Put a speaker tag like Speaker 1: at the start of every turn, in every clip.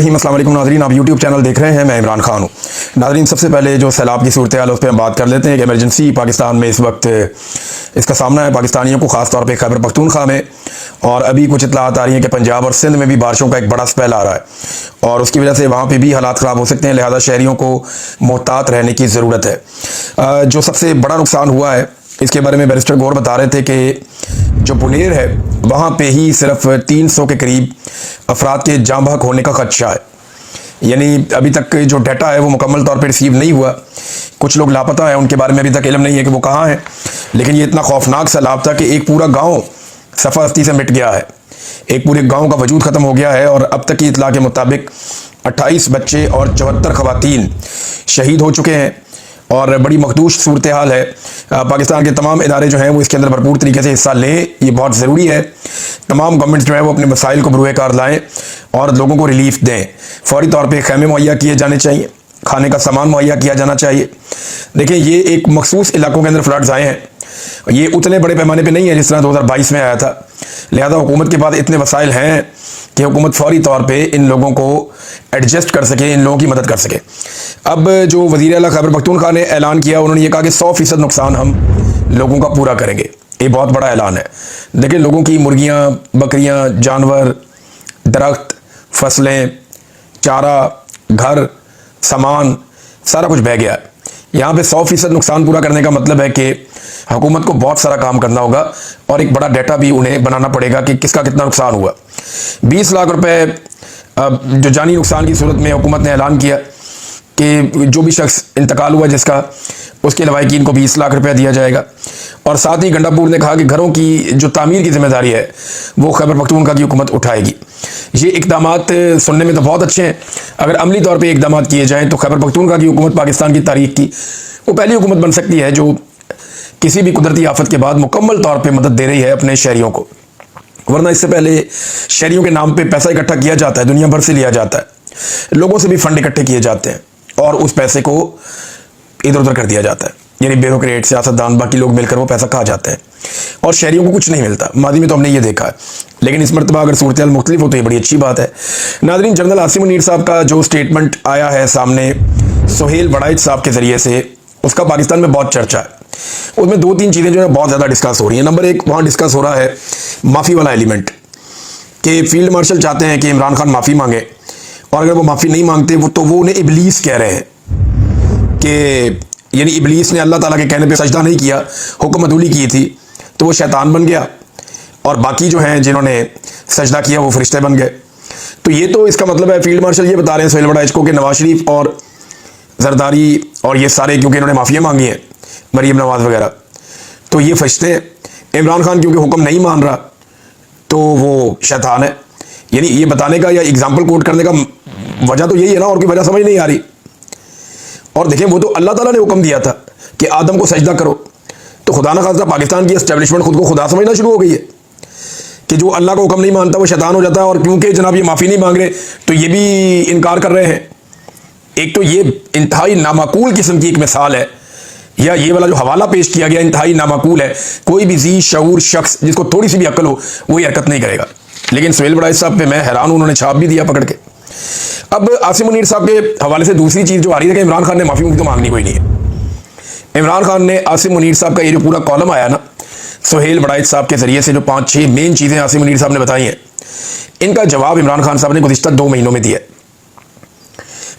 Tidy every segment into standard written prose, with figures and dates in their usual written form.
Speaker 1: अस्सलाम वालेकुम नाज़रीन, आप यूट्यूब चैनल देख रहे हैं। मैं इमरान खान हूँ। नाज़रीन, सबसे पहले जो सैलाब की सूरत हाल है उस पर हम बात कर लेते हैं कि इमरजेंसी पाकिस्तान में इस वक्त इसका सामना है पाकिस्तानियों को, ख़ास तौर पे खैबर पख्तूनख्वा में। और अभी कुछ इत्तलात आ रही हैं कि पंजाब और सिंध में भी बारिशों का एक बड़ा स्पेल आ रहा है और उसकी वजह से वहाँ पर भी हालात ख़राब हो सकते हैं। लिहाजा शहरियों को मोहतात रहने की ज़रूरत है। जो सबसे बड़ा नुकसान हुआ है इसके बारे में बैरिस्टर गौर बता रहे थे कि जो बुनेर है वहाँ पे ही सिर्फ 300 के करीब अफराद के जाँ बहक होने का खदशा है। यानी अभी तक जो डाटा है वो मुकम्मल तौर पे रिसीव नहीं हुआ। कुछ लोग लापता हैं, उनके बारे में अभी तक इल्म नहीं है कि वो कहाँ हैं। लेकिन ये इतना खौफनाक सैलाब था कि एक पूरा गांव सफ़ा हस्ती से मिट गया है, एक पूरे गांव का वजूद ख़त्म हो गया है। और अब तक की इतला के मुताबिक 28 बच्चे और 74 खवातीन शहीद हो चुके हैं और बड़ी मखदूश सूरत हाल है। पाकिस्तान के तमाम इदारे जो हैं वो इसके अंदर भरपूर तरीके से हिस्सा लें, ये बहुत ज़रूरी है। तमाम गवर्नमेंट्स जो है वो अपने मसाइल को बरूए कार लाएँ और लोगों को रिलीफ दें। फौरी तौर पे खैमे मुहैया किए जाने चाहिए, खाने का सामान मुहैया किया जाना चाहिए। देखिए, ये एक मखसूस इलाकों के अंदर फ्लड्स आए हैं, ये उतने बड़े पैमाने पर नहीं है जिस तरह 2022 में आया था। लिहाजा हुकूमत के पास इतने वसाइल हैं कि हुकूमत फौरी तौर पे इन लोगों को एडजस्ट कर सके, इन लोगों की मदद कर सके। अब जो वज़ीर आला खैबर पख्तूनख्वा ने ऐलान किया, उन्होंने ये कहा कि 100% नुकसान हम लोगों का पूरा करेंगे। ये बहुत बड़ा ऐलान है। देखिए, लोगों की मुर्गियाँ, बकरियाँ, जानवर, दरख्त, फसलें, चारा, घर, सामान, सारा कुछ बह गया है। यहाँ पे 100% नुकसान पूरा करने का मतलब है कि हुकूमत को बहुत सारा काम करना होगा और एक बड़ा डाटा भी उन्हें बनाना पड़ेगा कि किसका कितना नुकसान हुआ। 20 लाख रुपए जो जानी नुकसान की सूरत में हुकूमत ने ऐलान किया कि जो भी शख्स इंतकाल हुआ जिसका, उसके लवाहिकीन को 20 लाख रुपया दिया जाएगा। और साथ ही गंडापुर ने कहा कि घरों की जो तामीर की जिम्मेदारी है वो खैबर पख्तूनख्वा की हुकूमत उठाएगी। ये इकदामात सुनने में तो बहुत अच्छे हैं, अगर अमली तौर पर इकदामात किए जाएँ तो खैबर पख्तूनख्वा की हुकूमत पाकिस्तान की तारीख की वो पहली हुकूमत बन सकती है जो किसी भी कुदरती आफत के बाद मुकम्मल तौर पे मदद दे रही है अपने शहरियों को। वरना इससे पहले शहरियों के नाम पे पैसा इकट्ठा किया जाता है, दुनिया भर से लिया जाता है, लोगों से भी फंड इकट्ठे किए जाते हैं और उस पैसे को इधर उधर कर दिया जाता है। यानी ब्यूरोक्रेट, सियासतदान, बाकी लोग मिलकर वो पैसा खा जाते हैं और शहरियों को कुछ नहीं मिलता। माजी में तो हमने ये देखा है, लेकिन इस मरतबा अगर सूरत हाल मुख्तलिफ हो तो ये बड़ी अच्छी बात है। नाज़रीन, जनरल आसिम मुनीर साहब का जो स्टेटमेंट आया है सामने सुहेल वड़ाइच साहब के ज़रिए से, उसका पाकिस्तान में बहुत चर्चा है। उसमें 2-3 चीज़ें जो है बहुत ज़्यादा डिस्कस हो रही हैं। नंबर 1, वहाँ डिस्कस हो रहा है माफ़ी वाला एलिमेंट कि फील्ड मार्शल चाहते हैं कि इमरान खान माफ़ी मांगे और अगर वो माफ़ी नहीं मांगते तो वो उन्हें इबलीस कह रहे हैं कि यानी इबलीस ने अल्लाह ताला के कहने पे सजदा नहीं किया, हुक्म अदूली की थी तो वो शैतान बन गया और बाकी जो हैं जिन्होंने सजदा किया वो फरिश्ते बन गए। तो ये तो इसका मतलब है, फील्ड मार्शल ये बता रहे हैं सुहेल वड़ाइच को कि नवाज शरीफ और जरदारी और ये सारे, क्योंकि इन्होंने माफ़िया मांगी हैं, मरीम नवाज वगैरह, तो ये फरिश्ते हैं। इमरान खान क्योंकि हुक्म नहीं मान रहा तो वो शैतान है। यानी ये बताने का या एग्जाम्पल कोट करने का वजह तो यही है ना, और कोई वजह समझ नहीं आ रही। और देखिए, वो तो अल्लाह ताला ने हुक्म दिया था कि आदम को सजदा करो, तो खुदा ना खास्ता पाकिस्तान की एस्टेब्लिशमेंट खुद को खुदा समझना शुरू हो गई है कि जो अल्लाह का हुक्म नहीं मानता वो शैतान हो जाता है। और क्योंकि जनाब ये माफ़ी नहीं मांग रहे तो ये भी इनकार कर रहे हैं। एक तो ये इंतहाई नामाकूल किस्म की एक मिसाल है, या ये वाला जो हवाला पेश किया गया इंतहाई नामाकूल है। कोई भी जी शऊर शख्स जिसको थोड़ी सी भी अक्ल हो वो ये हरकत नहीं करेगा। लेकिन सुहेल वड़ाइच साहब पे मैं हैरान हूँ, उन्होंने छाप भी दिया पकड़ के। अब आसिम मुनीर साहब के हवाले से दूसरी चीज़ जो आ रही है कि इमरान खान ने माफ़ी तो मांगनी कोई नहीं है। इमरान खान ने आसिम मुनीर साहब का ये जो पूरा कॉलम आया ना सुहेल वड़ाइच साहब के ज़रिए से, जो 5-6 मेन चीज़ें आसिम मुनीर साहब ने बताई हैं, इनका जवाब इमरान खान साहब ने गुज़िश्ता 2 महीनों में दिया।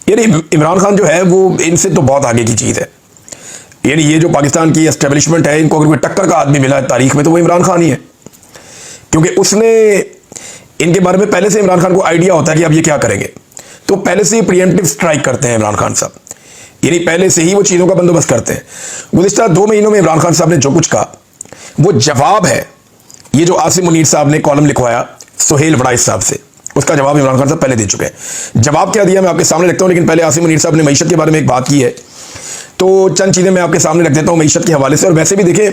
Speaker 1: यानी इमरान खान जो है वो इनसे तो बहुत आगे की चीज़ है। यानी ये जो पाकिस्तान की एस्टेब्लिशमेंट है, इनको अगर कोई टक्कर का आदमी मिला है तारीख में तो वो इमरान खान ही है, क्योंकि उसने इनके बारे में पहले से इमरान खान को आइडिया होता है कि अब ये क्या करेंगे, तो पहले से ही प्रिएम्प्टिव स्ट्राइक करते हैं इमरान खान साहब। यानी पहले से ही वो चीज़ों का बंदोबस्त करते हैं। गुज़िश्ता 2 महीनों में इमरान खान साहब ने जो कुछ कहा वो जवाब है। ये जो आसिम मुनीर साहब ने कॉलम लिखवाया सुहेल वड़ाइच साहब से, उसका जवाब इमरान खान साहब पहले दे चुके हैं। जवाब क्या दिया मैं आपके सामने रखता हूँ, लेकिन पहले आसिम मुनीर साहब ने मईशत के बारे में एक बात की है, तो चंद चीज़ें मैं आपके सामने रख देता हूँ मईशत के हवाले से। और वैसे भी देखें,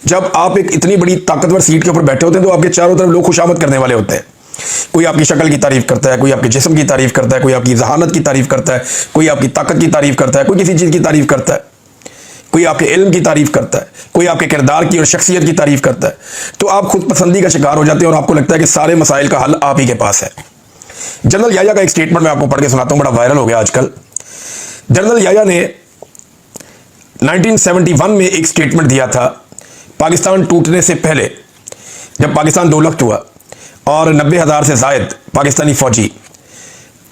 Speaker 1: जब आप एक इतनी बड़ी ताकतवर सीट के ऊपर बैठे होते हैं तो आपके चारों तरफ लोग खुशामद करने वाले होते हैं। कोई आपकी शक्ल की तारीफ करता है, कोई आपके जिस्म की तारीफ करता है, कोई आपकी जहानत की तारीफ करता है, कोई आपकी ताकत की तारीफ करता है, कोई किसी चीज़ की तारीफ करता है, कोई आपके इल्म की तारीफ करता है, कोई आपके किरदार की और शख्सियत की तारीफ करता है। तो आप खुद पसंदी का शिकार हो जाते हैं और आपको लगता है कि सारे मसाइल का हल आप ही के पास है। जनरल याया का एक स्टेटमेंट मैं आपको पढ़ के सुनाता हूं, बड़ा वायरल हो गया आजकल। जनरल याया ने 1971 में एक स्टेटमेंट दिया था, पाकिस्तान टूटने से पहले, जब पाकिस्तान दो लख्त हुआ और 90,000 से जायद पाकिस्तानी फौजी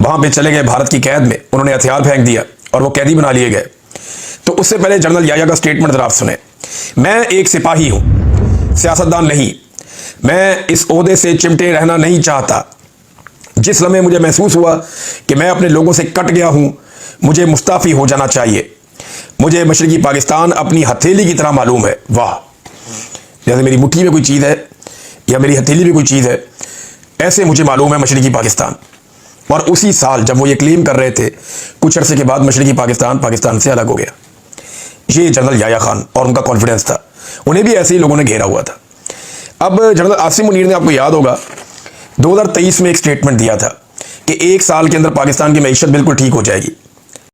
Speaker 1: वहां पे चले गए भारत की कैद में, उन्होंने हथियार फेंक दिया और वो कैदी बना लिए गए। तो उससे पहले जनरल याया का स्टेटमेंट जरा आप सुने। मैं एक सिपाही हूं, सियासतदान नहीं। मैं इस ओहदे से चिमटे रहना नहीं चाहता। जिस लम्हे मुझे महसूस हुआ कि मैं अपने लोगों से कट गया हूं, मुझे मुस्ताफी हो जाना चाहिए। मुझे मशरकी पाकिस्तान अपनी हथेली की तरह मालूम है। वाह, जैसे मेरी मुट्ठी में कोई चीज़ है या मेरी हथेली में कोई चीज़ है, ऐसे मुझे मालूम है मशरकी पाकिस्तान। और उसी साल जब वो ये क्लेम कर रहे थे, कुछ अरसे के बाद मशरकी पाकिस्तान पाकिस्तान से अलग हो गया। ये जनरल याया खान और उनका कॉन्फिडेंस था, उन्हें भी ऐसे ही लोगों ने घेरा हुआ था। अब जनरल आसिम मुनीर ने, आपको याद होगा, 2023 में एक स्टेटमेंट दिया था कि एक साल के अंदर पाकिस्तान की मईशत बिल्कुल ठीक हो जाएगी।